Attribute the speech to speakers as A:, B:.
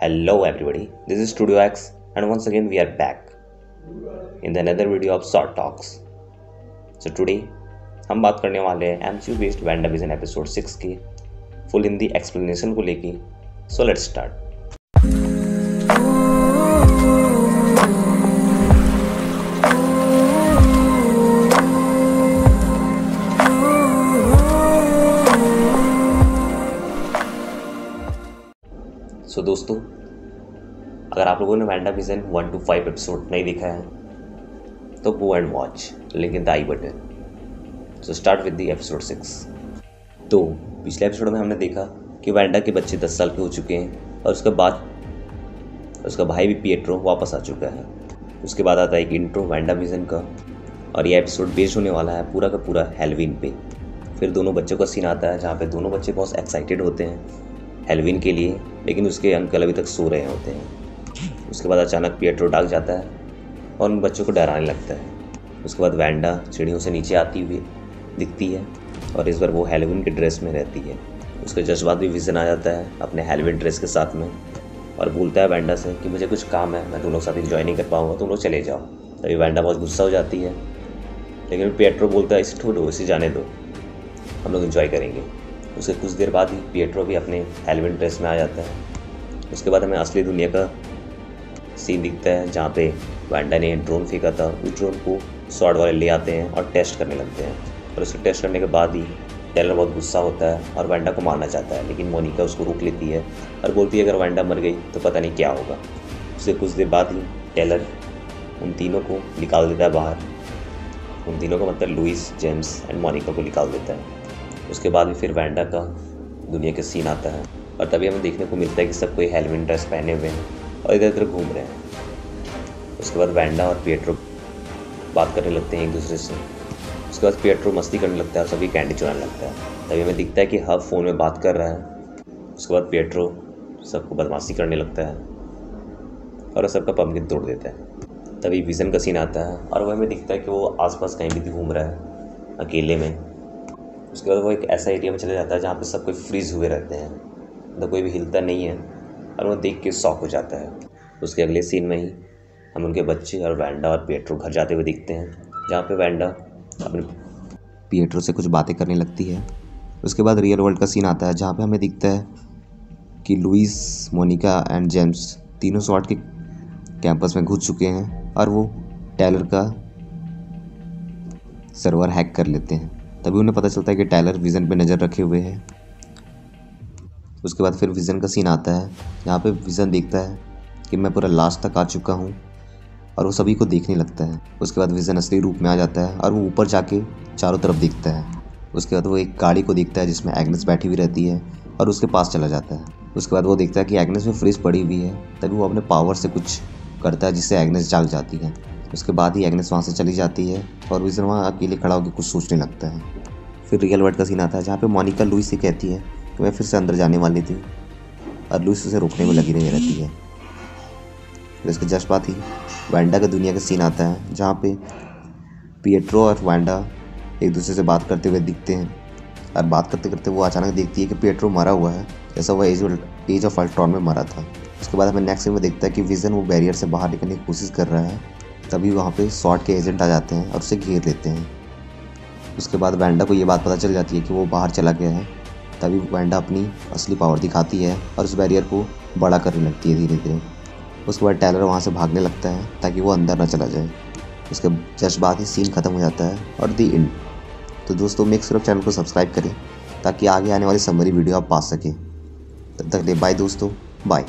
A: Hello everybody, this is Studio X and once again we are back in the another video of Short Talks. So today हम बात करने वाले हैं MCU based WandaVision episode 6 की full Hindi explanation को लेके. So let's start. सो दोस्तों, अगर आप लोगों ने WandaVision 1 to 5 एपिसोड नहीं देखा है तो go and watch, link in the I button. So start with the episode 6. तो पिछले एपिसोड में हमने देखा कि वांडा के बच्चे 10 साल के हो चुके हैं और उसके बाद उसका भाई भी पिएट्रो वापस आ चुका है. उसके बाद आता है एक इंट्रो WandaVision का और ये एपिसोड बेस्ड होने वाला है पूरा का पूरा हैलोवीन पे. फिर दोनों बच्चों का सीन आता है जहाँ पे दोनों बच्चे बहुत एक्साइटेड होते हैं हैलोवीन के लिए, लेकिन उसके अंकल अभी तक सो रहे होते हैं. उसके बाद अचानक पिएट्रो डाक जाता है और उन बच्चों को डराने लगता है. उसके बाद वांडा सीढ़ियों से नीचे आती हुई दिखती है और इस बार वो हैलोवीन के ड्रेस में रहती है. उसके जस्ट बाद भी विजन आ जाता है अपने हैलोवीन ड्रेस के साथ में और बोलता है वांडा से कि मुझे कुछ काम है, मैं तुम लोग साथ इंजॉय नहीं कर पाऊँगा, तुम लोग चले जाओ. तभी वांडा बहुत गुस्सा हो जाती है, लेकिन पिएट्रो बोलता है इसे छोड़ो, इसे जाने दो, हम लोग इंजॉय करेंगे. उसके कुछ देर बाद ही पिएट्रो भी अपने हैलोवीन ड्रेस में आ जाता है. उसके बाद हमें असली दुनिया का सीन दिखता है जहाँ पे वांडा ने ड्रोन फेंका था. उस ड्रोन को स्वॉर्ड वाले ले आते हैं और टेस्ट करने लगते हैं. और उसके टेस्ट करने के बाद ही टेलर बहुत गुस्सा होता है और वांडा को मारना चाहता है, लेकिन मोनिका उसको रोक लेती है और बोलती है अगर वांडा मर गई तो पता नहीं क्या होगा. उसके कुछ देर बाद ही टेलर उन तीनों को निकाल देता है बाहर. उन तीनों को मतलब लुइस, जेम्स एंड मोनिका को निकाल देता है. उसके बाद भी फिर वांडा का दुनिया के सीन आता है और तभी हमें देखने को मिलता है कि सब कोई हैलोवीन ड्रेस पहने हुए हैं और इधर उधर घूम रहे हैं. उसके बाद वांडा और पिएट्रो बात करने लगते हैं एक दूसरे से. उसके बाद पिएट्रो मस्ती करने लगता है और सभी कैंडी चुराने लगता है. तभी हमें दिखता है कि हब फ़ोन में बात कर रहा है. उसके बाद पिएट्रो सबको बदमाशी करने लगता है और सबका पंपकिन तोड़ देता है. तभी विजन का सीन आता है और वह हमें दिखता है कि वो आसपास कहीं भी घूम रहा है अकेले में. उसके बाद वो एक ऐसा एरिया में चले जाता है जहाँ पे सब कोई फ्रीज हुए रहते हैं, मतलब कोई भी हिलता नहीं है और वो देख के शॉक हो जाता है. उसके अगले सीन में ही हम उनके बच्चे और वांडा और पिएट्रो घर जाते हुए दिखते हैं, जहाँ पे वांडा अपने पिएट्रो से कुछ बातें करने लगती है. उसके बाद रियल वर्ल्ड का सीन आता है जहाँ पे हमें दिखता है कि लुइस, मोनिका एंड जेम्स तीनों स्वॉर्ड के कैंपस में घुस चुके हैं और वो टेलर का सर्वर हैक कर लेते हैं. तभी उन्हें पता चलता है कि टाइलर विजन पे नज़र रखे हुए है. उसके बाद फिर विजन का सीन आता है जहाँ पे विजन देखता है कि मैं पूरा लास्ट तक आ चुका हूँ और वो सभी को देखने लगता है. उसके बाद विजन असली रूप में आ जाता है और वो ऊपर जाके चारों तरफ देखता है. उसके बाद वो एक गाड़ी को देखता है जिसमें एग्नेस बैठी हुई रहती है और उसके पास चला जाता है. उसके बाद वो देखता है कि एग्नेस में फ्रीज पड़ी हुई है. तभी वो अपने पावर से कुछ करता है जिससे एग्नेस जाग जाती है. उसके बाद ही एग्नेस वहाँ से चली जाती है और विजन वहाँ अकेले खड़ा होकर कुछ सोचने लगता है. फिर रियल वर्ल्ड का सीन आता है जहाँ पे मोनिका लुइस से कहती है कि मैं फिर से अंदर जाने वाली थी और लुइस उसे रोकने में लगी रहती है. फिर इसके जस्ट बाद ही वांडा का दुनिया का सीन आता है जहाँ पे पिएट्रो और वांडा एक दूसरे से बात करते हुए दिखते हैं और बात करते करते वो अचानक देखती है कि पिएट्रो मरा हुआ है जैसा वह एज ऑफ अल्ट्रॉन में मरा था. उसके बाद हमें नेक्स्ट सीन में देखता है कि विजन वो बैरियर से बाहर निकलने की कोशिश कर रहा है. तभी वहाँ पे स्वॉर्ड के एजेंट आ जाते हैं और उसे घेर लेते हैं. उसके बाद वांडा को ये बात पता चल जाती है कि वो बाहर चला गया है. तभी वांडा अपनी असली पावर दिखाती है और उस बैरियर को बड़ा करने लगती है धीरे धीरे. उसके बाद टाइलर वहाँ से भागने लगता है ताकि वो अंदर ना चला जाए. उसके जस्ट बाद ही सीन ख़त्म हो जाता है और दी एंड. तो दोस्तों मेक श्योर चैनल को सब्सक्राइब करें ताकि आगे आने वाली समरी वीडियो आप पा सकें. तब तक ले बाय दोस्तों, बाय.